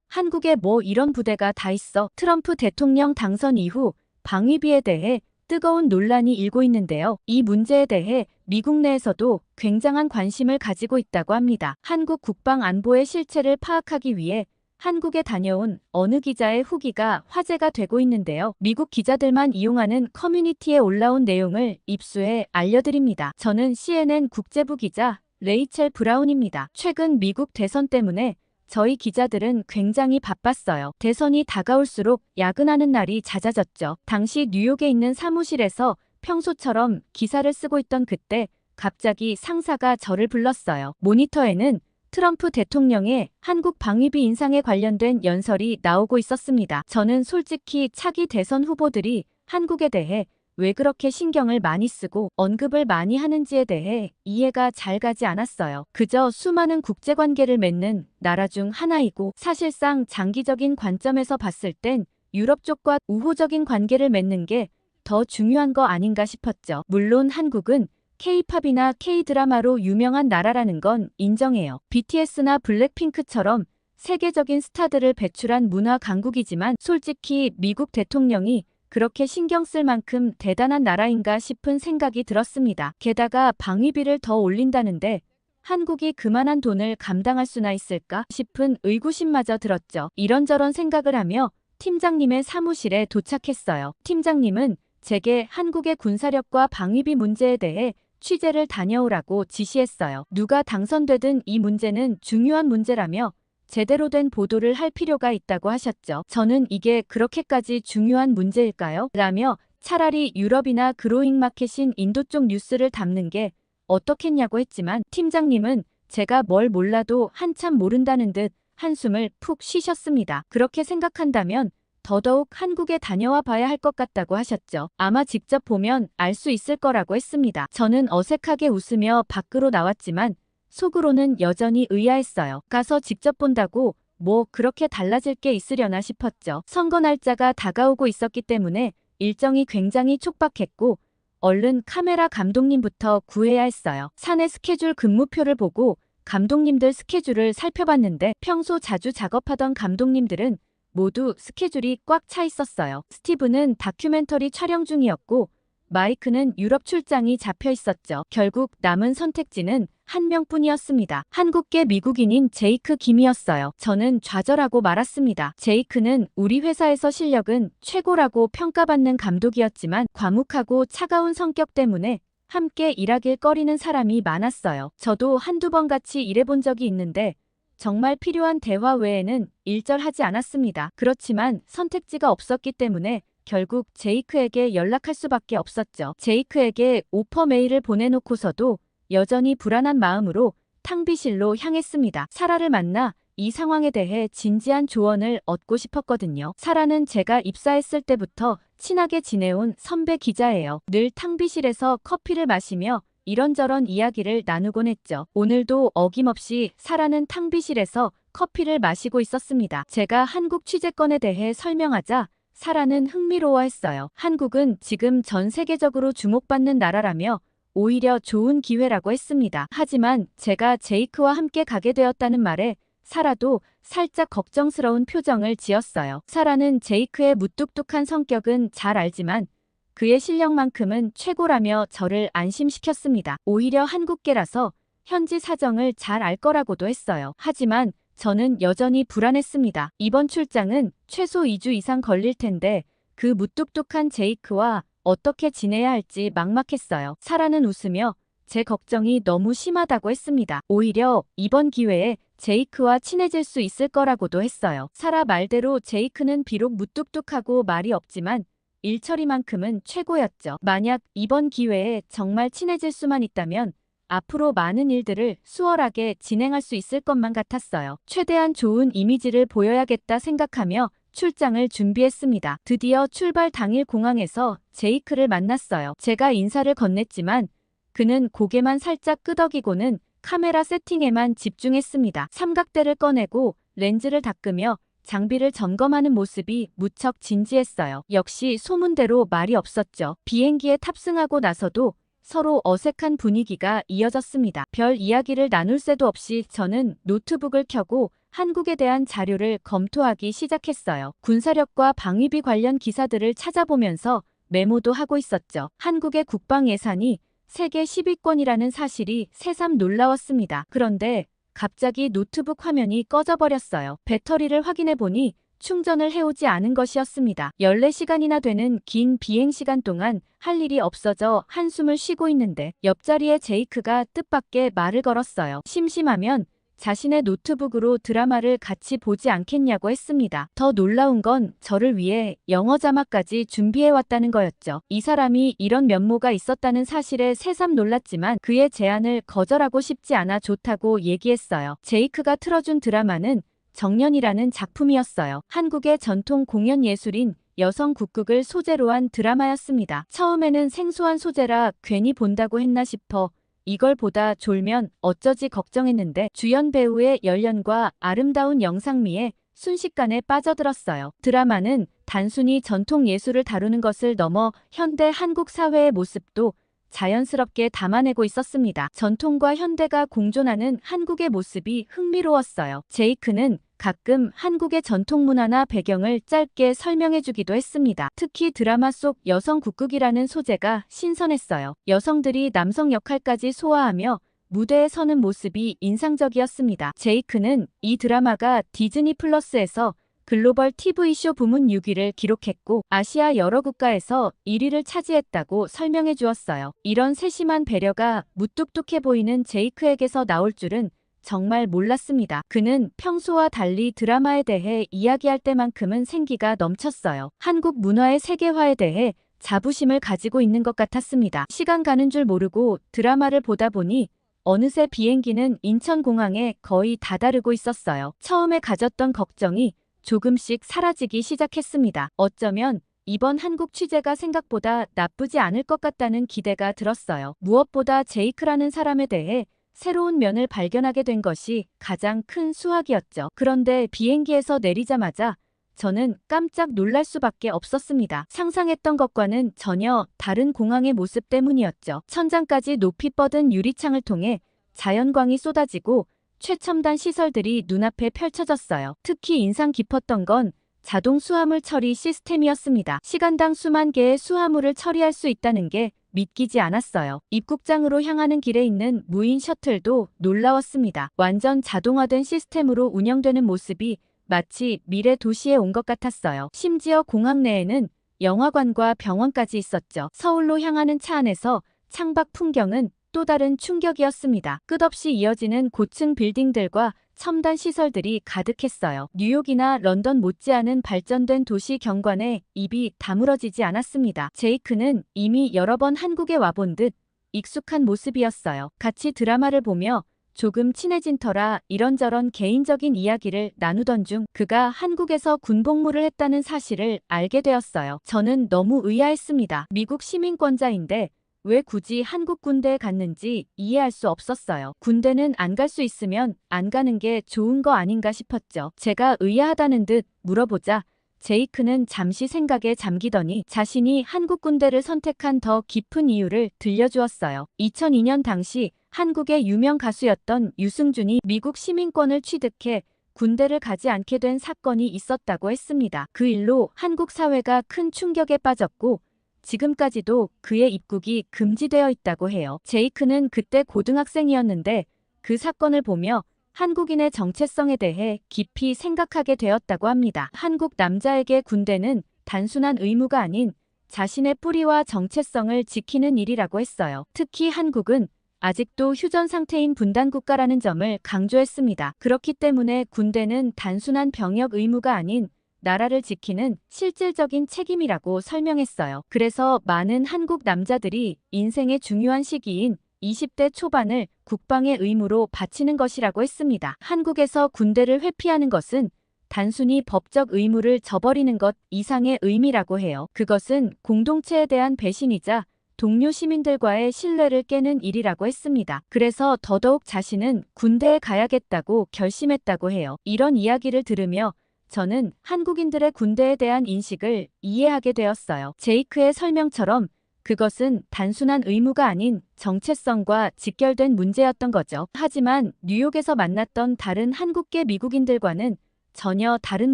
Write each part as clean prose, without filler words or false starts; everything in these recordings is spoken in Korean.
한국에 뭐 이런 부대가 다 있어. 트럼프 대통령 당선 이후 방위비에 대해 뜨거운 논란이 일고 있는데요. 이 문제에 대해 미국 내에서도 굉장한 관심을 가지고 있다고 합니다. 한국 국방 안보의 실체를 파악하기 위해 한국에 다녀온 어느 기자의 후기가 화제가 되고 있는데요. 미국 기자들만 이용하는 커뮤니티에 올라온 내용을 입수해 알려드립니다. 저는 CNN 국제부 기자 레이첼 브라운입니다. 최근 미국 대선 때문에 저희 기자들은 굉장히 바빴어요. 대선이 다가올수록 야근하는 날이 잦아졌죠. 당시 뉴욕에 있는 사무실에서 평소처럼 기사를 쓰고 있던 그때 갑자기 상사가 저를 불렀어요. 모니터에는 트럼프 대통령의 한국 방위비 인상에 관련된 연설이 나오고 있었습니다. 저는 솔직히 차기 대선 후보들이 한국에 대해 왜 그렇게 신경을 많이 쓰고 언급을 많이 하는지에 대해 이해가 잘 가지 않았어요. 그저 수많은 국제관계를 맺는 나라 중 하나이고 사실상 장기적인 관점에서 봤을 땐 유럽 쪽과 우호적인 관계를 맺는 게 더 중요한 거 아닌가 싶었죠. 물론 한국은 K-팝이나 K-드라마로 유명한 나라라는 건 인정해요. BTS나 블랙핑크처럼 세계적인 스타들을 배출한 문화 강국이지만 솔직히 미국 대통령이 그렇게 신경 쓸 만큼 대단한 나라인가 싶은 생각이 들었습니다. 게다가 방위비를 더 올린다는데 한국이 그만한 돈을 감당할 수나 있을까 싶은 의구심마저 들었죠. 이런저런 생각을 하며 팀장님의 사무실에 도착했어요. 팀장님은 제게 한국의 군사력과 방위비 문제에 대해 취재를 다녀오라고 지시했어요. 누가 당선되든 이 문제는 중요한 문제라며 제대로 된 보도를 할 필요가 있다고 하셨죠. 저는 이게 그렇게까지 중요한 문제일까요? 라며 차라리 유럽이나 그로잉 마켓인 인도 쪽 뉴스를 담는 게 어떻겠냐고 했지만 팀장님은 제가 뭘 몰라도 한참 모른다는 듯 한숨을 푹 쉬셨습니다. 그렇게 생각한다면 더더욱 한국에 다녀와 봐야 할 것 같다고 하셨죠. 아마 직접 보면 알 수 있을 거라고 했습니다. 저는 어색하게 웃으며 밖으로 나왔지만 속으로는 여전히 의아했어요. 가서 직접 본다고 뭐 그렇게 달라질 게 있으려나 싶었죠. 선거 날짜가 다가오고 있었기 때문에 일정이 굉장히 촉박했고 얼른 카메라 감독님부터 구해야 했어요. 사내 스케줄 근무표를 보고 감독님들 스케줄을 살펴봤는데 평소 자주 작업하던 감독님들은 모두 스케줄이 꽉 차 있었어요. 스티브는 다큐멘터리 촬영 중이었고 마이크는 유럽 출장이 잡혀 있었죠. 결국 남은 선택지는 한 명뿐이었습니다. 한국계 미국인인 제이크 김이었어요. 저는 좌절하고 말았습니다. 제이크는 우리 회사에서 실력은 최고라고 평가받는 감독이었지만 과묵하고 차가운 성격 때문에 함께 일하길 꺼리는 사람이 많았어요. 저도 한두 번 같이 일해본 적이 있는데 정말 필요한 대화 외에는 일절하지 않았습니다. 그렇지만 선택지가 없었기 때문에 결국 제이크에게 연락할 수밖에 없었죠. 제이크에게 오퍼 메일을 보내놓고서도 여전히 불안한 마음으로 탕비실로 향했습니다. 사라를 만나 이 상황에 대해 진지한 조언을 얻고 싶었거든요. 사라는 제가 입사했을 때부터 친하게 지내온 선배 기자예요. 늘 탕비실에서 커피를 마시며 이런저런 이야기를 나누곤 했죠. 오늘도 어김없이 사라는 탕비실에서 커피를 마시고 있었습니다. 제가 한국 취재권에 대해 설명하자 사라는 흥미로워했어요. 한국은 지금 전 세계적으로 주목받는 나라라며 오히려 좋은 기회라고 했습니다. 하지만 제가 제이크와 함께 가게 되었다는 말에 사라도 살짝 걱정스러운 표정을 지었어요. 사라는 제이크의 무뚝뚝한 성격은 잘 알지만 그의 실력만큼은 최고라며 저를 안심시켰습니다. 오히려 한국계라서 현지 사정을 잘 알 거라고도 했어요. 하지만 저는 여전히 불안했습니다. 이번 출장은 최소 2주 이상 걸릴 텐데 그 무뚝뚝한 제이크와 어떻게 지내야 할지 막막했어요. 사라는 웃으며 제 걱정이 너무 심하다고 했습니다. 오히려 이번 기회에 제이크와 친해질 수 있을 거라고도 했어요. 사라 말대로 제이크는 비록 무뚝뚝하고 말이 없지만 일처리만큼은 최고였죠. 만약 이번 기회에 정말 친해질 수만 있다면 앞으로 많은 일들을 수월하게 진행할 수 있을 것만 같았어요. 최대한 좋은 이미지를 보여야겠다 생각하며 출장을 준비했습니다. 드디어 출발 당일 공항에서 제이크를 만났어요. 제가 인사를 건넸지만 그는 고개만 살짝 끄덕이고는 카메라 세팅에만 집중했습니다. 삼각대를 꺼내고 렌즈를 닦으며 장비를 점검하는 모습이 무척 진지했어요. 역시 소문대로 말이 없었죠. 비행기에 탑승하고 나서도 서로 어색한 분위기가 이어졌습니다. 별 이야기를 나눌 새도 없이 저는 노트북을 켜고 한국에 대한 자료를 검토하기 시작했어요. 군사력과 방위비 관련 기사들을 찾아보면서 메모도 하고 있었죠. 한국의 국방 예산이 세계 10위권이라는 사실이 새삼 놀라웠습니다. 그런데 갑자기 노트북 화면이 꺼져버렸어요. 배터리를 확인해보니 충전을 해오지 않은 것이었습니다. 14시간이나 되는 긴 비행시간 동안 할 일이 없어져 한숨을 쉬고 있는데 옆자리에 제이크가 뜻밖의 말을 걸었어요. 심심하면 자신의 노트북으로 드라마를 같이 보지 않겠냐고 했습니다. 더 놀라운 건 저를 위해 영어 자막까지 준비해왔다는 거였죠. 이 사람이 이런 면모가 있었다는 사실에 새삼 놀랐지만 그의 제안을 거절하고 싶지 않아 좋다고 얘기했어요. 제이크가 틀어준 드라마는 정년이라는 작품이었어요. 한국의 전통 공연 예술인 여성 국극을 소재로 한 드라마였습니다. 처음에는 생소한 소재라 괜히 본다고 했나 싶어 이걸 보다 졸면 어쩌지 걱정했는데 주연 배우의 열연과 아름다운 영상미에 순식간에 빠져들었어요. 드라마는 단순히 전통 예술을 다루는 것을 넘어 현대 한국 사회의 모습도 자연스럽게 담아내고 있었습니다. 전통과 현대가 공존하는 한국의 모습이 흥미로웠어요. 제이크는 가끔 한국의 전통 문화나 배경을 짧게 설명해주기도 했습니다. 특히 드라마 속 여성 국극이라는 소재가 신선했어요. 여성들이 남성 역할까지 소화하며 무대에 서는 모습이 인상적이었습니다. 제이크는 이 드라마가 디즈니 플러스에서 글로벌 TV쇼 부문 6위를 기록했고 아시아 여러 국가에서 1위를 차지했다고 설명해 주었어요. 이런 세심한 배려가 무뚝뚝해 보이는 제이크에게서 나올 줄은 정말 몰랐습니다. 그는 평소와 달리 드라마에 대해 이야기할 때만큼은 생기가 넘쳤어요. 한국 문화의 세계화에 대해 자부심을 가지고 있는 것 같았습니다. 시간 가는 줄 모르고 드라마를 보다 보니 어느새 비행기는 인천공항에 거의 다다르고 있었어요. 처음에 가졌던 걱정이 조금씩 사라지기 시작했습니다. 어쩌면 이번 한국 취재가 생각보다 나쁘지 않을 것 같다는 기대가 들었어요. 무엇보다 제이크라는 사람에 대해 새로운 면을 발견하게 된 것이 가장 큰 수확이었죠. 그런데 비행기에서 내리자마자 저는 깜짝 놀랄 수밖에 없었습니다. 상상했던 것과는 전혀 다른 공항의 모습 때문이었죠. 천장까지 높이 뻗은 유리창을 통해 자연광이 쏟아지고 최첨단 시설들이 눈앞에 펼쳐졌어요. 특히 인상 깊었던 건 자동 수화물 처리 시스템이었습니다. 시간당 수만 개의 수화물을 처리할 수 있다는 게 믿기지 않았어요. 입국장으로 향하는 길에 있는 무인 셔틀도 놀라웠습니다. 완전 자동화된 시스템으로 운영되는 모습이 마치 미래 도시에 온 것 같았어요. 심지어 공항 내에는 영화관과 병원까지 있었죠. 서울로 향하는 차 안에서 창밖 풍경은 또 다른 충격이었습니다. 끝없이 이어지는 고층 빌딩들과 첨단 시설들이 가득했어요. 뉴욕이나 런던 못지않은 발전된 도시 경관에 입이 다물어지지 않았습니다. 제이크는 이미 여러 번 한국에 와본 듯 익숙한 모습이었어요. 같이 드라마를 보며 조금 친해진 터라 이런저런 개인적인 이야기를 나누던 중 그가 한국에서 군복무를 했다는 사실을 알게 되었어요. 저는 너무 의아했습니다. 미국 시민권자인데 왜 굳이 한국 군대에 갔는지 이해할 수 없었어요. 군대는 안 갈 수 있으면 안 가는 게 좋은 거 아닌가 싶었죠. 제가 의아하다는 듯 물어보자 제이크는 잠시 생각에 잠기더니 자신이 한국 군대를 선택한 더 깊은 이유를 들려주었어요. 2002년 당시 한국의 유명 가수였던 유승준이 미국 시민권을 취득해 군대를 가지 않게 된 사건이 있었다고 했습니다. 그 일로 한국 사회가 큰 충격에 빠졌고 지금까지도 그의 입국이 금지되어 있다고 해요. 제이크는 그때 고등학생이었는데 그 사건을 보며 한국인의 정체성에 대해 깊이 생각하게 되었다고 합니다. 한국 남자에게 군대는 단순한 의무가 아닌 자신의 뿌리와 정체성을 지키는 일이라고 했어요. 특히 한국은 아직도 휴전 상태인 분단 국가라는 점을 강조했습니다. 그렇기 때문에 군대는 단순한 병역 의무가 아닌 나라를 지키는 실질적인 책임이라고 설명했어요. 그래서 많은 한국 남자들이 인생의 중요한 시기인 20대 초반을 국방의 의무로 바치는 것이라고 했습니다. 한국에서 군대를 회피하는 것은 단순히 법적 의무를 저버리는 것 이상의 의미라고 해요. 그것은 공동체에 대한 배신이자 동료 시민들과의 신뢰를 깨는 일이라고 했습니다. 그래서 더더욱 자신은 군대에 가야겠다고 결심했다고 해요. 이런 이야기를 들으며 저는 한국인들의 군대에 대한 인식을 이해하게 되었어요. 제이크의 설명처럼 그것은 단순한 의무가 아닌 정체성과 직결된 문제였던 거죠. 하지만 뉴욕에서 만났던 다른 한국계 미국인들과는 전혀 다른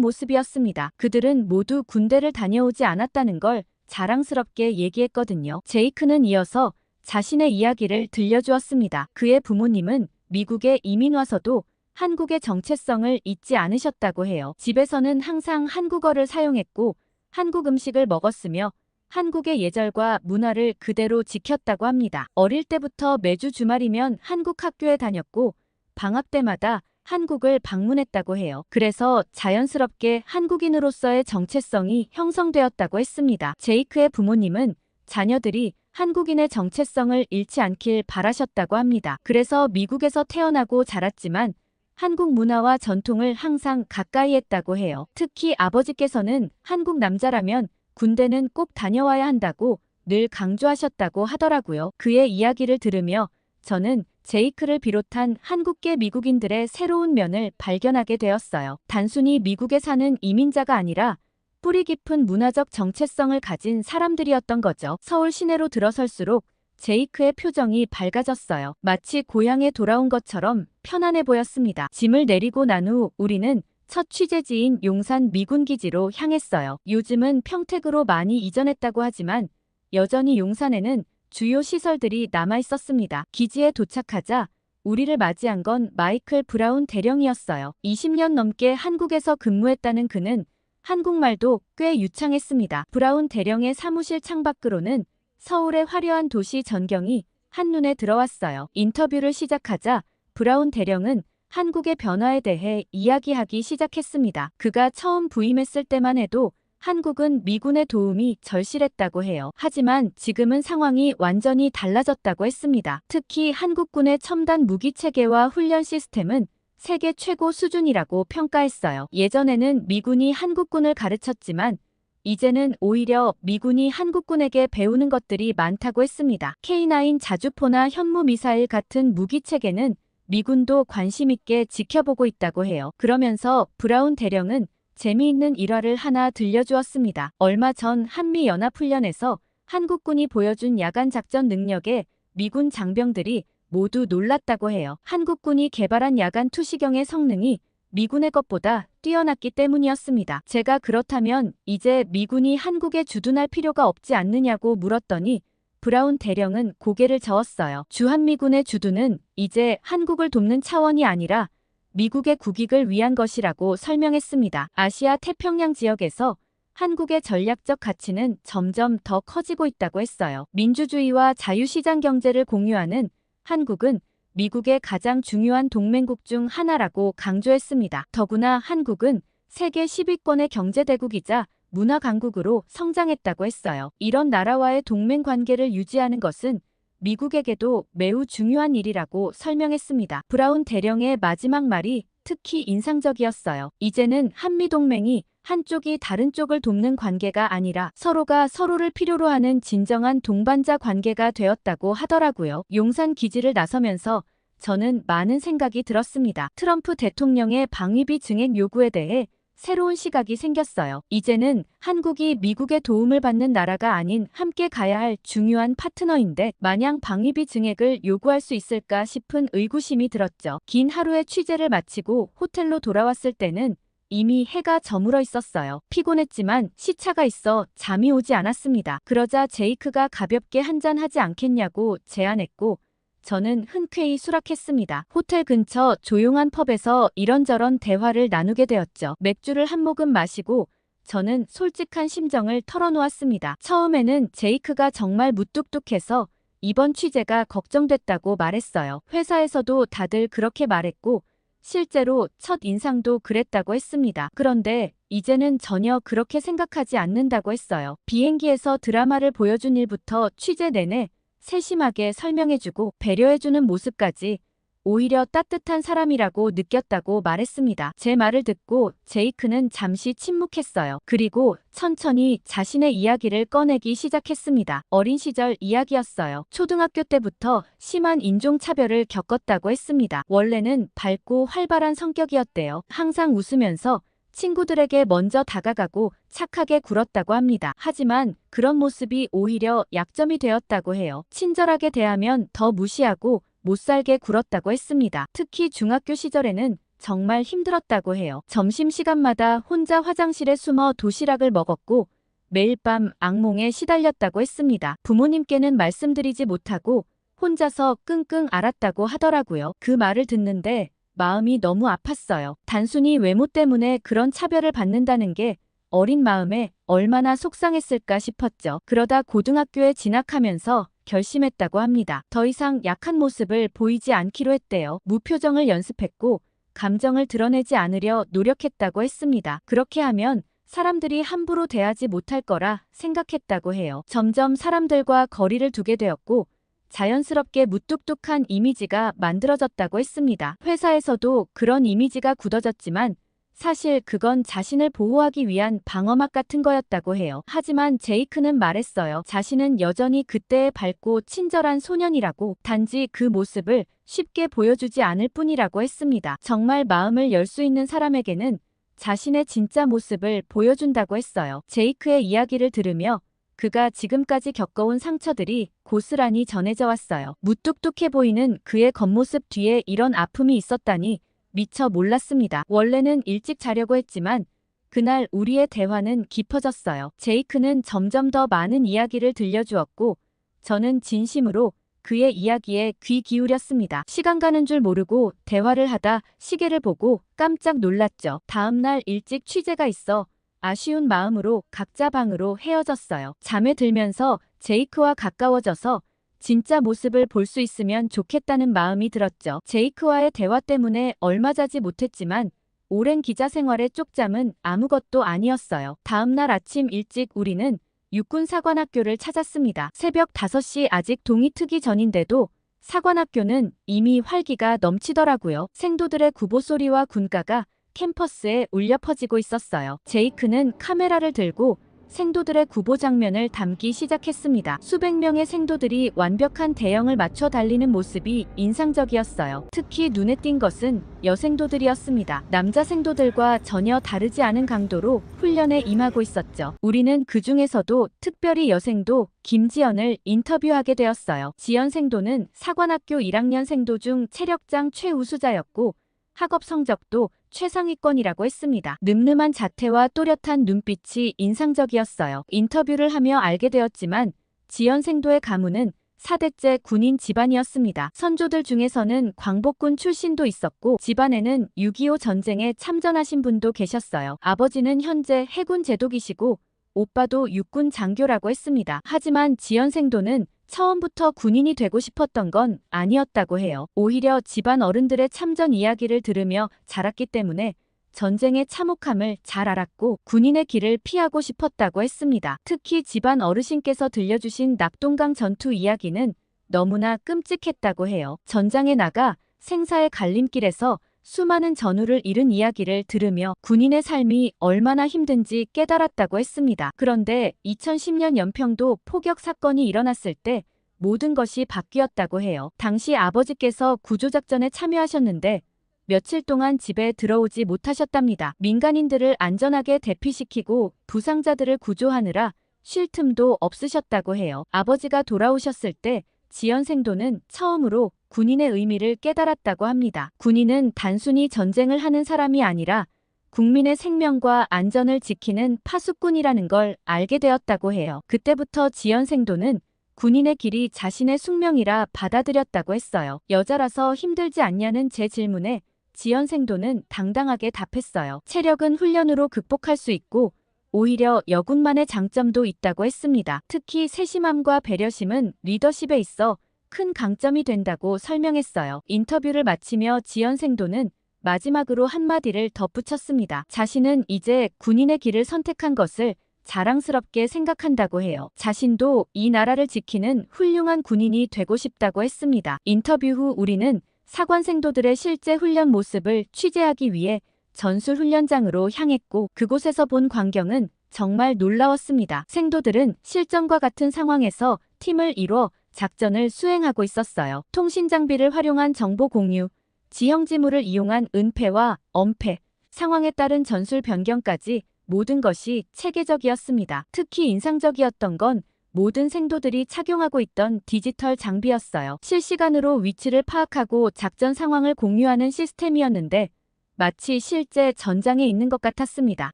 모습이었습니다. 그들은 모두 군대를 다녀오지 않았다는 걸 자랑스럽게 얘기했거든요. 제이크는 이어서 자신의 이야기를 들려주었습니다. 그의 부모님은 미국에 이민 와서도 한국의 정체성을 잊지 않으셨다고 해요. 집에서는 항상 한국어를 사용했고 한국 음식을 먹었으며 한국의 예절과 문화를 그대로 지켰다고 합니다. 어릴 때부터 매주 주말이면 한국 학교에 다녔고 방학 때마다 한국을 방문했다고 해요. 그래서 자연스럽게 한국인으로서의 정체성이 형성되었다고 했습니다. 제이크의 부모님은 자녀들이 한국인의 정체성을 잃지 않길 바라셨다고 합니다. 그래서 미국에서 태어나고 자랐지만 한국 문화와 전통을 항상 가까이 했다고 해요. 특히 아버지께서는 한국 남자라면 군대는 꼭 다녀와야 한다고 늘 강조하셨다고 하더라고요. 그의 이야기를 들으며 저는 제이크를 비롯한 한국계 미국인들의 새로운 면을 발견하게 되었어요. 단순히 미국에 사는 이민자가 아니라 뿌리 깊은 문화적 정체성을 가진 사람들이었던 거죠. 서울 시내로 들어설수록 제이크의 표정이 밝아졌어요. 마치 고향에 돌아온 것처럼 편안해 보였습니다. 짐을 내리고 난 후 우리는 첫 취재지인 용산 미군기지로 향했어요. 요즘은 평택으로 많이 이전했다고 하지만 여전히 용산에는 주요 시설들이 남아 있었습니다. 기지에 도착하자 우리를 맞이한 건 마이클 브라운 대령이었어요. 20년 넘게 한국에서 근무했다는 그는 한국말도 꽤 유창했습니다. 브라운 대령의 사무실 창밖으로는 서울의 화려한 도시 전경이 한눈에 들어왔어요. 인터뷰를 시작하자 브라운 대령은 한국의 변화에 대해 이야기하기 시작했습니다. 그가 처음 부임했을 때만 해도 한국은 미군의 도움이 절실했다고 해요. 하지만 지금은 상황이 완전히 달라졌다고 했습니다. 특히 한국군의 첨단 무기 체계와 훈련 시스템은 세계 최고 수준이라고 평가했어요. 예전에는 미군이 한국군을 가르쳤지만 이제는 오히려 미군이 한국군에게 배우는 것들이 많다고 했습니다. K9 자주포나 현무미사일 같은 무기 체계는 미군도 관심 있게 지켜보고 있다고 해요. 그러면서 브라운 대령은 재미있는 일화를 하나 들려주었습니다. 얼마 전 한미연합훈련에서 한국군이 보여준 야간 작전 능력에 미군 장병들이 모두 놀랐다고 해요. 한국군이 개발한 야간 투시경의 성능이 미군의 것보다 뛰어났기 때문이었습니다. 제가 그렇다면 이제 미군이 한국에 주둔할 필요가 없지 않느냐고 물었더니 브라운 대령은 고개를 저었어요. 주한미군의 주둔은 이제 한국을 돕는 차원이 아니라 미국의 국익을 위한 것이라고 설명했습니다. 아시아 태평양 지역에서 한국의 전략적 가치는 점점 더 커지고 있다고 했어요. 민주주의와 자유시장 경제를 공유하는 한국은 미국의 가장 중요한 동맹국 중 하나라고 강조했습니다. 더구나 한국은 세계 10위권의 경제대국이자 문화 강국으로 성장했다고 했어요. 이런 나라와의 동맹 관계를 유지하는 것은 미국에게도 매우 중요한 일이라고 설명했습니다. 브라운 대령의 마지막 말이 특히 인상적이었어요. 이제는 한미동맹이 한쪽이 다른 쪽을 돕는 관계가 아니라 서로가 서로를 필요로 하는 진정한 동반자 관계가 되었다고 하더라고요. 용산 기지를 나서면서 저는 많은 생각이 들었습니다. 트럼프 대통령의 방위비 증액 요구에 대해 새로운 시각이 생겼어요. 이제는 한국이 미국의 도움을 받는 나라가 아닌 함께 가야 할 중요한 파트너인데 마냥 방위비 증액을 요구할 수 있을까 싶은 의구심이 들었죠. 긴 하루의 취재를 마치고 호텔로 돌아왔을 때는 이미 해가 저물어 있었어요. 피곤했지만 시차가 있어 잠이 오지 않았습니다. 그러자 제이크가 가볍게 한잔하지 않겠냐고 제안했고 저는 흔쾌히 수락했습니다. 호텔 근처 조용한 펍에서 이런저런 대화를 나누게 되었죠. 맥주를 한 모금 마시고 저는 솔직한 심정을 털어놓았습니다. 처음에는 제이크가 정말 무뚝뚝해서 이번 취재가 걱정됐다고 말했어요. 회사에서도 다들 그렇게 말했고 실제로 첫 인상도 그랬다고 했습니다. 그런데 이제는 전혀 그렇게 생각하지 않는다고 했어요. 비행기에서 드라마를 보여준 일부터 취재 내내 세심하게 설명해주고 배려해주는 모습까지 오히려 따뜻한 사람이라고 느꼈다고 말했습니다. 제 말을 듣고 제이크는 잠시 침묵했어요. 그리고 천천히 자신의 이야기를 꺼내기 시작했습니다. 어린 시절 이야기였어요. 초등학교 때부터 심한 인종차별을 겪었다고 했습니다. 원래는 밝고 활발한 성격이었대요. 항상 웃으면서 친구들에게 먼저 다가가고 착하게 굴었다고 합니다. 하지만 그런 모습이 오히려 약점이 되었다고 해요. 친절하게 대하면 더 무시하고 못살게 굴었다고 했습니다. 특히 중학교 시절에는 정말 힘들었다고 해요. 점심시간마다 혼자 화장실에 숨어 도시락을 먹었고 매일 밤 악몽에 시달렸다고 했습니다. 부모님께는 말씀드리지 못하고 혼자서 끙끙 앓았다고 하더라고요. 그 말을 듣는데 마음이 너무 아팠어요. 단순히 외모 때문에 그런 차별을 받는다는 게 어린 마음에 얼마나 속상했을까 싶었죠. 그러다 고등학교에 진학하면서 결심했다고 합니다. 더 이상 약한 모습을 보이지 않기로 했대요. 무표정을 연습했고 감정을 드러내지 않으려 노력했다고 했습니다. 그렇게 하면 사람들이 함부로 대하지 못할 거라 생각했다고 해요. 점점 사람들과 거리를 두게 되었고 자연스럽게 무뚝뚝한 이미지가 만들어졌다고 했습니다. 회사에서도 그런 이미지가 굳어졌지만 사실 그건 자신을 보호하기 위한 방어막 같은 거였다고 해요. 하지만 제이크는 말했어요. 자신은 여전히 그때의 밝고 친절한 소년이라고, 단지 그 모습을 쉽게 보여주지 않을 뿐이라고 했습니다. 정말 마음을 열 수 있는 사람에게는 자신의 진짜 모습을 보여준다고 했어요. 제이크의 이야기를 들으며 그가 지금까지 겪어온 상처들이 고스란히 전해져 왔어요. 무뚝뚝해 보이는 그의 겉모습 뒤에 이런 아픔이 있었다니 미처 몰랐습니다. 원래는 일찍 자려고 했지만 그날 우리의 대화는 깊어졌어요. 제이크는 점점 더 많은 이야기를 들려주었고 저는 진심으로 그의 이야기에 귀 기울였습니다. 시간 가는 줄 모르고 대화를 하다 시계를 보고 깜짝 놀랐죠. 다음 날 일찍 취재가 있어 아쉬운 마음으로 각자 방으로 헤어졌어요. 잠에 들면서 제이크와 가까워져서 진짜 모습을 볼 수 있으면 좋겠다는 마음이 들었죠. 제이크와의 대화 때문에 얼마 자지 못했지만 오랜 기자 생활의 쪽잠은 아무것도 아니었어요. 다음 날 아침 일찍 우리는 육군사관학교를 찾았습니다. 새벽 5시, 아직 동이 트기 전인데도 사관학교는 이미 활기가 넘치더라고요. 생도들의 구보 소리와 군가가 캠퍼스에 울려 퍼지고 있었어요. 제이크는 카메라를 들고 생도들의 구보 장면을 담기 시작했습니다. 수백 명의 생도들이 완벽한 대형을 맞춰 달리는 모습이 인상적이었어요. 특히 눈에 띈 것은 여생도들이었습니다. 남자 생도들과 전혀 다르지 않은 강도로 훈련에 임하고 있었죠. 우리는 그 중에서도 특별히 여생도 김지연을 인터뷰하게 되었어요. 지연 생도는 사관학교 1학년 생도 중 체력장 최우수자였고 학업 성적도 최상위권이라고 했습니다. 늠름한 자태와 또렷한 눈빛이 인상적이었어요. 인터뷰를 하며 알게 되었지만 지연생도의 가문은 4대째 군인 집안이었습니다. 선조들 중에서는 광복군 출신도 있었고 집안에는 6.25 전쟁에 참전하신 분도 계셨어요. 아버지는 현재 해군 제독이시고 오빠도 육군 장교라고 했습니다. 하지만 지연생도는 처음부터 군인이 되고 싶었던 건 아니었다고 해요. 오히려 집안 어른들의 참전 이야기를 들으며 자랐기 때문에 전쟁의 참혹함을 잘 알았고 군인의 길을 피하고 싶었다고 했습니다. 특히 집안 어르신께서 들려주신 낙동강 전투 이야기는 너무나 끔찍했다고 해요. 전장에 나가 생사의 갈림길에서 수많은 전우를 잃은 이야기를 들으며 군인의 삶이 얼마나 힘든지 깨달았다고 했습니다. 그런데 2010년 연평도 포격 사건이 일어났을 때 모든 것이 바뀌었다고 해요. 당시 아버지께서 구조작전에 참여하셨는데 며칠 동안 집에 들어오지 못하셨답니다. 민간인들을 안전하게 대피시키고 부상자들을 구조하느라 쉴 틈도 없으셨다고 해요. 아버지가 돌아오셨을 때 지연생도는 처음으로 군인의 의미를 깨달았다고 합니다. 군인은 단순히 전쟁을 하는 사람이 아니라 국민의 생명과 안전을 지키는 파수꾼이라는 걸 알게 되었다고 해요. 그때부터 지연생도는 군인의 길이 자신의 숙명이라 받아들였다고 했어요. 여자라서 힘들지 않냐는 제 질문에 지연생도는 당당하게 답했어요. 체력은 훈련으로 극복할 수 있고 오히려 여군만의 장점도 있다고 했습니다. 특히 세심함과 배려심은 리더십에 있어 큰 강점이 된다고 설명했어요. 인터뷰를 마치며 지연생도는 마지막으로 한마디를 덧붙였습니다. 자신은 이제 군인의 길을 선택한 것을 자랑스럽게 생각한다고 해요. 자신도 이 나라를 지키는 훌륭한 군인이 되고 싶다고 했습니다. 인터뷰 후 우리는 사관생도들의 실제 훈련 모습을 취재하기 위해 전술훈련장으로 향했고 그곳에서 본 광경은 정말 놀라웠습니다. 생도들은 실전과 같은 상황에서 팀을 이뤄 작전을 수행하고 있었어요. 통신 장비를 활용한 정보 공유, 지형지물을 이용한 은폐와 엄폐, 상황에 따른 전술 변경까지 모든 것이 체계적이었습니다. 특히 인상적이었던 건 모든 생도들이 착용하고 있던 디지털 장비였어요. 실시간으로 위치를 파악하고 작전 상황을 공유하는 시스템이었는데 마치 실제 전장에 있는 것 같았습니다.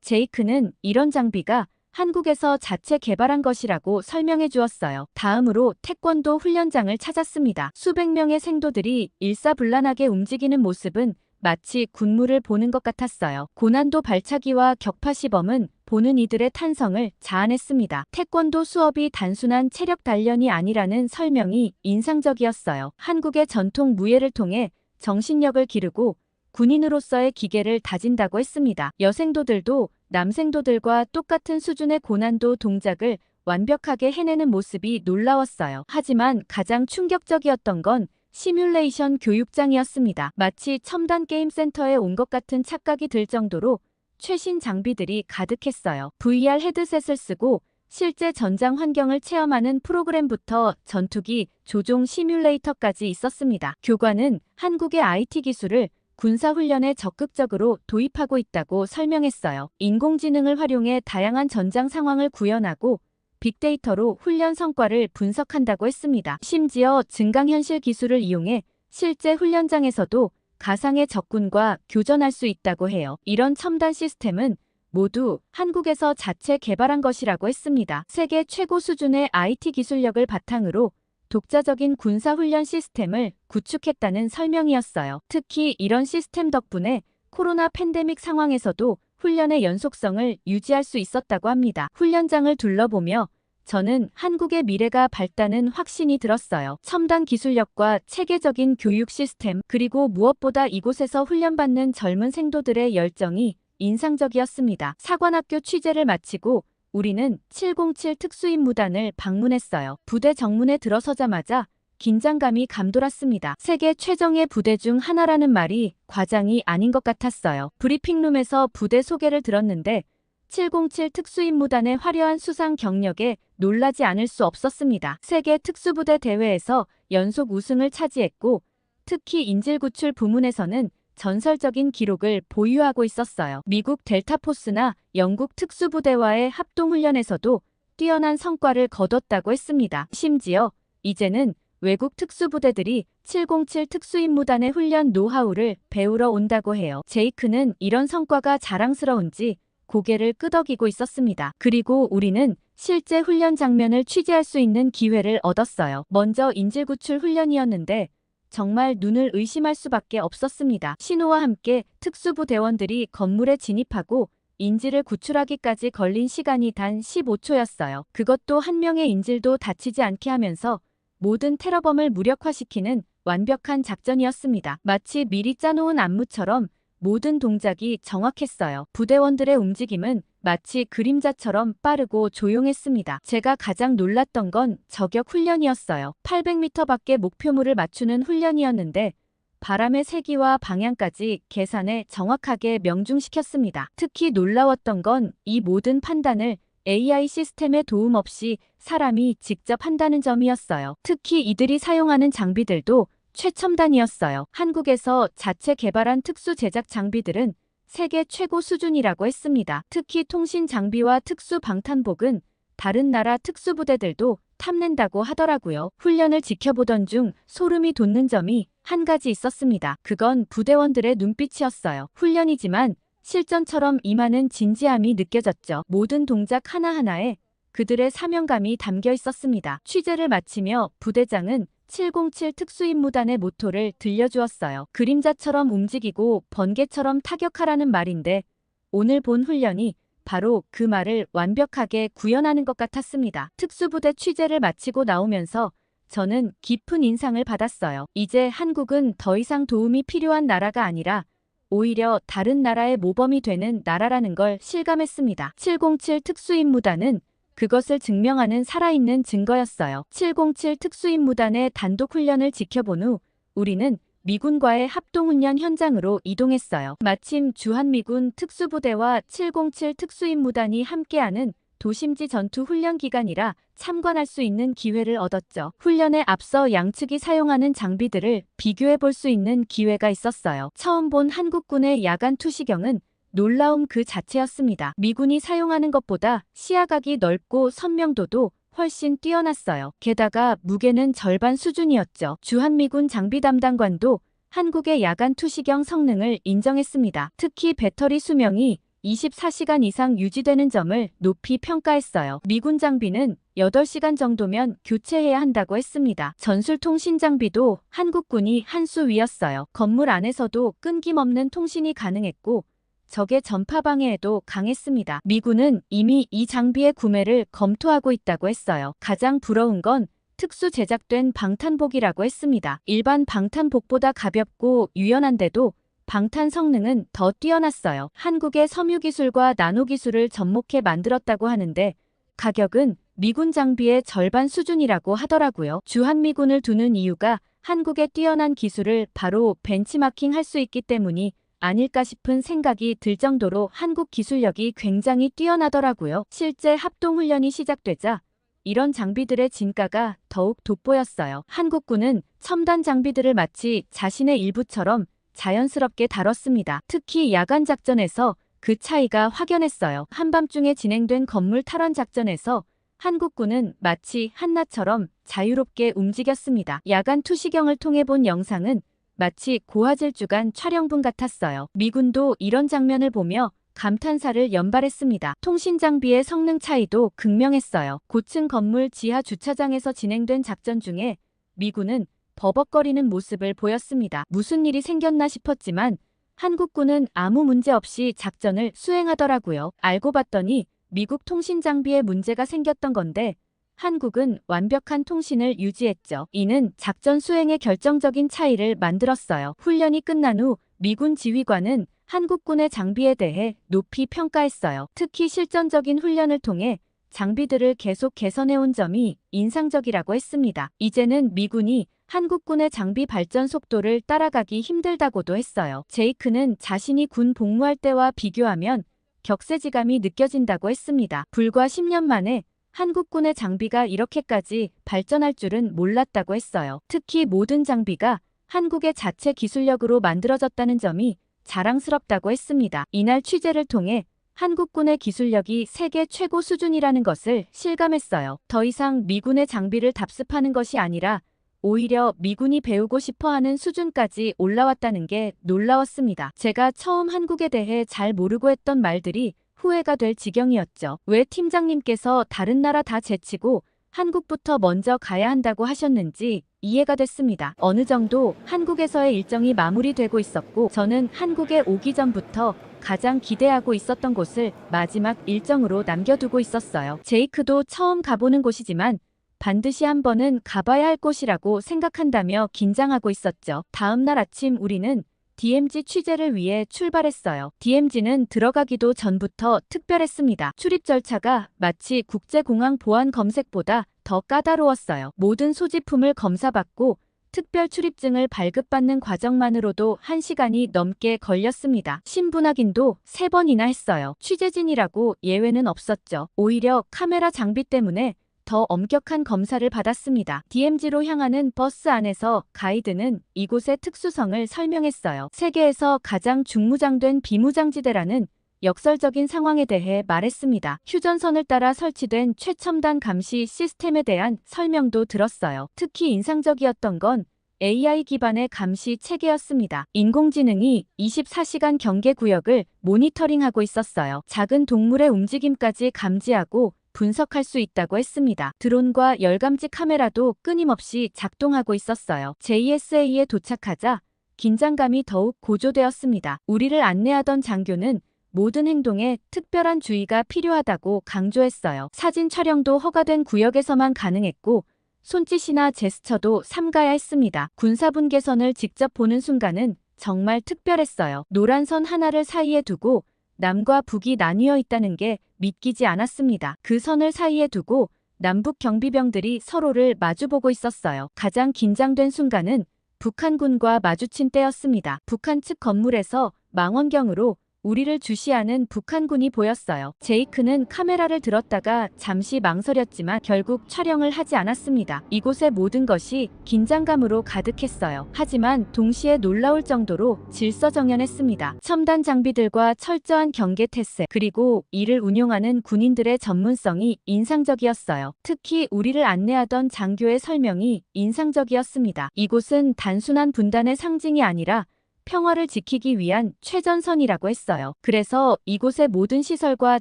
제이크는 이런 장비가 한국에서 자체 개발한 것이라고 설명해 주었어요. 다음으로 태권도 훈련장을 찾았습니다. 수백 명의 생도들이 일사불란하게 움직이는 모습은 마치 군무를 보는 것 같았어요. 고난도 발차기와 격파 시범은 보는 이들의 탄성을 자아냈습니다. 태권도 수업이 단순한 체력 단련이 아니라는 설명이 인상적이었어요. 한국의 전통 무예를 통해 정신력을 기르고 군인으로서의 기계를 다진다고 했습니다. 여생도들도 남생도들과 똑같은 수준의 고난도 동작을 완벽하게 해내는 모습이 놀라웠어요. 하지만 가장 충격적이었던 건 시뮬레이션 교육장이었습니다. 마치 첨단 게임 센터에 온 것 같은 착각이 들 정도로 최신 장비들이 가득했어요. VR 헤드셋을 쓰고 실제 전장 환경을 체험하는 프로그램부터 전투기 조종 시뮬레이터까지 있었습니다. 교관은 한국의 IT 기술을 군사훈련에 적극적으로 도입하고 있다고 설명했어요. 인공지능을 활용해 다양한 전장 상황을 구현하고 빅데이터로 훈련 성과를 분석한다고 했습니다. 심지어 증강현실 기술을 이용해 실제 훈련장에서도 가상의 적군과 교전할 수 있다고 해요. 이런 첨단 시스템은 모두 한국에서 자체 개발한 것이라고 했습니다. 세계 최고 수준의 IT 기술력을 바탕으로 독자적인 군사훈련 시스템을 구축했다는 설명이었어요. 특히 이런 시스템 덕분에 코로나 팬데믹 상황에서도 훈련의 연속성을 유지할 수 있었다고 합니다. 훈련장을 둘러보며 저는 한국의 미래가 밝다는 확신이 들었어요. 첨단 기술력과 체계적인 교육 시스템, 그리고 무엇보다 이곳에서 훈련받는 젊은 생도들의 열정이 인상적이었습니다. 사관학교 취재를 마치고 우리는 707 특수임무단을 방문했어요. 부대 정문에 들어서자마자 긴장감이 감돌았습니다. 세계 최정예 부대 중 하나라는 말이 과장이 아닌 것 같았어요. 브리핑룸에서 부대 소개를 들었는데 707 특수임무단의 화려한 수상 경력에 놀라지 않을 수 없었습니다. 세계 특수부대 대회에서 연속 우승을 차지했고 특히 인질구출 부문에서는 전설적인 기록을 보유하고 있었어요. 미국 델타포스나 영국 특수부대와의 합동훈련에서도 뛰어난 성과를 거뒀다고 했습니다. 심지어 이제는 외국 특수부대들이 707 특수임무단의 훈련 노하우를 배우러 온다고 해요. 제이크는 이런 성과가 자랑스러운지 고개를 끄덕이고 있었습니다. 그리고 우리는 실제 훈련 장면을 취재할 수 있는 기회를 얻었어요. 먼저 인질구출 훈련이었는데 정말 눈을 의심할 수밖에 없었습니다. 신호와 함께 특수부대원들이 건물에 진입하고 인질을 구출하기까지 걸린 시간이 단 15초였어요. 그것도 한 명의 인질도 다치지 않게 하면서 모든 테러범을 무력화시키는 완벽한 작전이었습니다. 마치 미리 짜놓은 안무처럼 모든 동작이 정확했어요. 부대원들의 움직임은 마치 그림자처럼 빠르고 조용했습니다. 제가 가장 놀랐던 건 저격 훈련이었어요. 800m 밖에 목표물을 맞추는 훈련이었는데 바람의 세기와 방향까지 계산해 정확하게 명중시켰습니다. 특히 놀라웠던 건 이 모든 판단을 AI 시스템의 도움 없이 사람이 직접 한다는 점이었어요. 특히 이들이 사용하는 장비들도 최첨단이었어요. 한국에서 자체 개발한 특수 제작 장비들은 세계 최고 수준이라고 했습니다. 특히 통신 장비와 특수 방탄복은 다른 나라 특수부대들도 탐낸다고 하더라고요. 훈련을 지켜보던 중 소름이 돋는 점이 한 가지 있었습니다. 그건 부대원들의 눈빛이었어요. 훈련이지만 실전처럼 임하는 진지함이 느껴졌죠. 모든 동작 하나하나에 그들의 사명감이 담겨 있었습니다. 취재를 마치며 부대장은 707 특수임무단의 모토를 들려주었어요. 그림자처럼 움직이고 번개처럼 타격하라는 말인데 오늘 본 훈련이 바로 그 말을 완벽하게 구현하는 것 같았습니다. 특수부대 취재를 마치고 나오면서 저는 깊은 인상을 받았어요. 이제 한국은 더 이상 도움이 필요한 나라가 아니라 오히려 다른 나라의 모범이 되는 나라라는 걸 실감했습니다. 707 특수임무단은 그것을 증명하는 살아있는 증거였어요. 707 특수임무단의 단독훈련을 지켜본 후 우리는 미군과의 합동훈련 현장으로 이동했어요. 마침 주한미군 특수부대와 707 특수임무단이 함께하는 도심지 전투 훈련 기간이라 참관할 수 있는 기회를 얻었죠. 훈련에 앞서 양측이 사용하는 장비들을 비교해 볼 수 있는 기회가 있었어요. 처음 본 한국군의 야간 투시경은 놀라움 그 자체였습니다. 미군이 사용하는 것보다 시야각이 넓고 선명도도 훨씬 뛰어났어요. 게다가 무게는 절반 수준이었죠. 주한미군 장비 담당관도 한국의 야간 투시경 성능을 인정했습니다. 특히 배터리 수명이 24시간 이상 유지되는 점을 높이 평가했어요. 미군 장비는 8시간 정도면 교체해야 한다고 했습니다. 전술통신 장비도 한국군이 한 수 위였어요. 건물 안에서도 끊김없는 통신이 가능했고 적의 전파 방해에도 강했습니다. 미군은 이미 이 장비의 구매를 검토하고 있다고 했어요. 가장 부러운 건 특수 제작된 방탄복이라고 했습니다. 일반 방탄복보다 가볍고 유연한데도 방탄 성능은 더 뛰어났어요. 한국의 섬유 기술과 나노 기술을 접목해 만들었다고 하는데 가격은 미군 장비의 절반 수준이라고 하더라고요. 주한미군을 두는 이유가 한국의 뛰어난 기술을 바로 벤치마킹 할 수 있기 때문이 아닐까 싶은 생각이 들 정도로 한국 기술력이 굉장히 뛰어나더라고요. 실제 합동훈련이 시작되자 이런 장비들의 진가가 더욱 돋보였어요. 한국군은 첨단 장비들을 마치 자신의 일부처럼 자연스럽게 다뤘습니다. 특히 야간 작전에서 그 차이가 확연했어요. 한밤중에 진행된 건물 탈환 작전에서 한국군은 마치 한나처럼 자유롭게 움직였습니다. 야간 투시경을 통해 본 영상은 마치 고화질주간 촬영분 같았어요. 미군도 이런 장면을 보며 감탄사를 연발했습니다. 통신 장비의 성능 차이도 극명했어요. 고층 건물 지하 주차장에서 진행된 작전 중에 미군은 버벅거리는 모습을 보였습니다. 무슨 일이 생겼나 싶었지만 한국군은 아무 문제 없이 작전을 수행하더라고요. 알고 봤더니 미국 통신 장비에 문제가 생겼던 건데 한국은 완벽한 통신을 유지했죠. 이는 작전 수행의 결정적인 차이를 만들었어요. 훈련이 끝난 후 미군 지휘관은 한국군의 장비에 대해 높이 평가했어요. 특히 실전적인 훈련을 통해 장비들을 계속 개선해온 점이 인상적이라고 했습니다. 이제는 미군이 한국군의 장비 발전 속도를 따라가기 힘들다고도 했어요. 제이크는 자신이 군 복무할 때와 비교하면 격세지감이 느껴진다고 했습니다. 불과 10년 만에 한국군의 장비가 이렇게까지 발전할 줄은 몰랐다고 했어요. 특히 모든 장비가 한국의 자체 기술력으로 만들어졌다는 점이 자랑스럽다고 했습니다. 이날 취재를 통해 한국군의 기술력이 세계 최고 수준이라는 것을 실감했어요. 더 이상 미군의 장비를 답습하는 것이 아니라 오히려 미군이 배우고 싶어하는 수준까지 올라왔다는 게 놀라웠습니다. 제가 처음 한국에 대해 잘 모르고 했던 말들이 후회가 될 지경이었죠. 왜 팀장님께서 다른 나라 다 제치고 한국부터 먼저 가야 한다고 하셨는지 이해가 됐습니다. 어느 정도 한국에서의 일정이 마무리되고 있었고 저는 한국에 오기 전부터 가장 기대하고 있었던 곳을 마지막 일정으로 남겨두고 있었어요. 제이크도 처음 가보는 곳이지만 반드시 한 번은 가봐야 할 곳이라고 생각한다며 긴장하고 있었죠. 다음 날 아침 우리는 DMZ 취재를 위해 출발했어요. DMZ는 들어가기도 전부터 특별했습니다. 출입 절차가 마치 국제공항 보안 검색보다 더 까다로웠어요. 모든 소지품을 검사받고 특별 출입증을 발급받는 과정만으로도 1시간이 넘게 걸렸습니다. 신분 확인도 3번이나 했어요. 취재진이라고 예외는 없었죠. 오히려 카메라 장비 때문에 더 엄격한 검사를 받았습니다. DMZ로 향하는 버스 안에서 가이드는 이곳의 특수성을 설명했어요. 세계에서 가장 중무장된 비무장지대라는 역설적인 상황에 대해 말했습니다. 휴전선을 따라 설치된 최첨단 감시 시스템에 대한 설명도 들었어요. 특히 인상적이었던 건 AI 기반의 감시 체계였습니다. 인공지능이 24시간 경계 구역을 모니터링하고 있었어요. 작은 동물의 움직임까지 감지하고 분석할 수 있다고 했습니다. 드론과 열감지 카메라도 끊임없이 작동하고 있었어요. JSA에 도착하자 긴장감이 더욱 고조되었습니다. 우리를 안내하던 장교는 모든 행동에 특별한 주의가 필요하다고 강조했어요. 사진 촬영도 허가된 구역에서만 가능했고 손짓이나 제스처도 삼가야 했습니다. 군사분계선을 직접 보는 순간은 정말 특별했어요. 노란 선 하나를 사이에 두고 남과 북이 나뉘어 있다는 게 믿기지 않았습니다. 그 선을 사이에 두고 남북 경비병들이 서로를 마주보고 있었어요. 가장 긴장된 순간은 북한군과 마주친 때였습니다. 북한 측 건물에서 망원경으로 우리를 주시하는 북한군이 보였어요. 제이크는 카메라를 들었다가 잠시 망설였지만 결국 촬영을 하지 않았습니다. 이곳의 모든 것이 긴장감으로 가득했어요. 하지만 동시에 놀라울 정도로 질서정연했습니다. 첨단 장비들과 철저한 경계 태세, 그리고 이를 운용하는 군인들의 전문성이 인상적이었어요. 특히 우리를 안내하던 장교의 설명이 인상적이었습니다. 이곳은 단순한 분단의 상징이 아니라 평화를 지키기 위한 최전선이라고 했어요. 그래서 이곳의 모든 시설과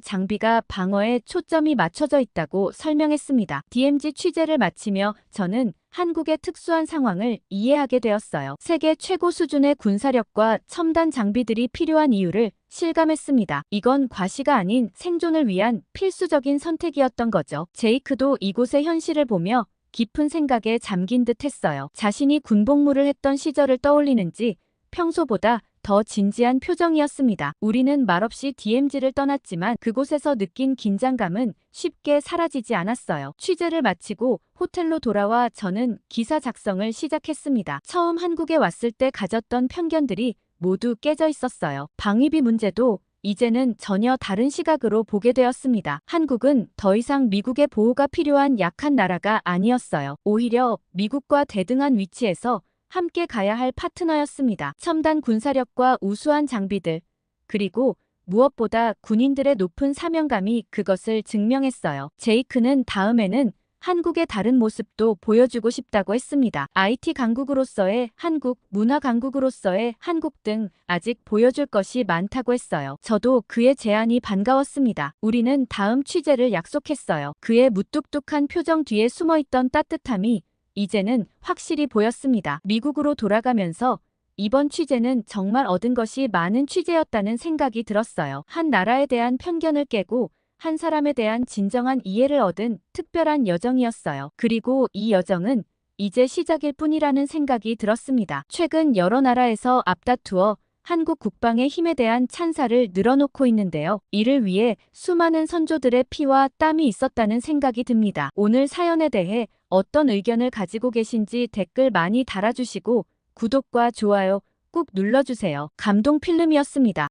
장비가 방어에 초점이 맞춰져 있다고 설명했습니다. DMZ 취재를 마치며 저는 한국의 특수한 상황을 이해하게 되었어요. 세계 최고 수준의 군사력과 첨단 장비들이 필요한 이유를 실감했습니다. 이건 과시가 아닌 생존을 위한 필수적인 선택이었던 거죠. 제이크도 이곳의 현실을 보며 깊은 생각에 잠긴 듯 했어요. 자신이 군복무를 했던 시절을 떠올리는지 평소보다 더 진지한 표정이었습니다. 우리는 말없이 DMZ를 떠났지만 그곳에서 느낀 긴장감은 쉽게 사라지지 않았어요. 취재를 마치고 호텔로 돌아와 저는 기사 작성을 시작했습니다. 처음 한국에 왔을 때 가졌던 편견들이 모두 깨져 있었어요. 방위비 문제도 이제는 전혀 다른 시각으로 보게 되었습니다. 한국은 더 이상 미국의 보호가 필요한 약한 나라가 아니었어요. 오히려 미국과 대등한 위치에서 함께 가야 할 파트너였습니다. 첨단 군사력과 우수한 장비들, 그리고 무엇보다 군인들의 높은 사명감이 그것을 증명했어요. 제이크는 다음에는 한국의 다른 모습도 보여주고 싶다고 했습니다. IT 강국으로서의 한국, 문화 강국으로서의 한국 등 아직 보여줄 것이 많다고 했어요. 저도 그의 제안이 반가웠습니다. 우리는 다음 취재를 약속했어요. 그의 무뚝뚝한 표정 뒤에 숨어있던 따뜻함이 이제는 확실히 보였습니다. 미국으로 돌아가면서 이번 취재는 정말 얻은 것이 많은 취재였다는 생각이 들었어요. 한 나라에 대한 편견을 깨고 한 사람에 대한 진정한 이해를 얻은 특별한 여정이었어요. 그리고 이 여정은 이제 시작일 뿐이라는 생각이 들었습니다. 최근 여러 나라에서 앞다투어 한국 국방의 힘에 대한 찬사를 늘어놓고 있는데요. 이를 위해 수많은 선조들의 피와 땀이 있었다는 생각이 듭니다. 오늘 사연에 대해 어떤 의견을 가지고 계신지 댓글 많이 달아주시고 구독과 좋아요 꾹 눌러주세요. 감동 필름이었습니다.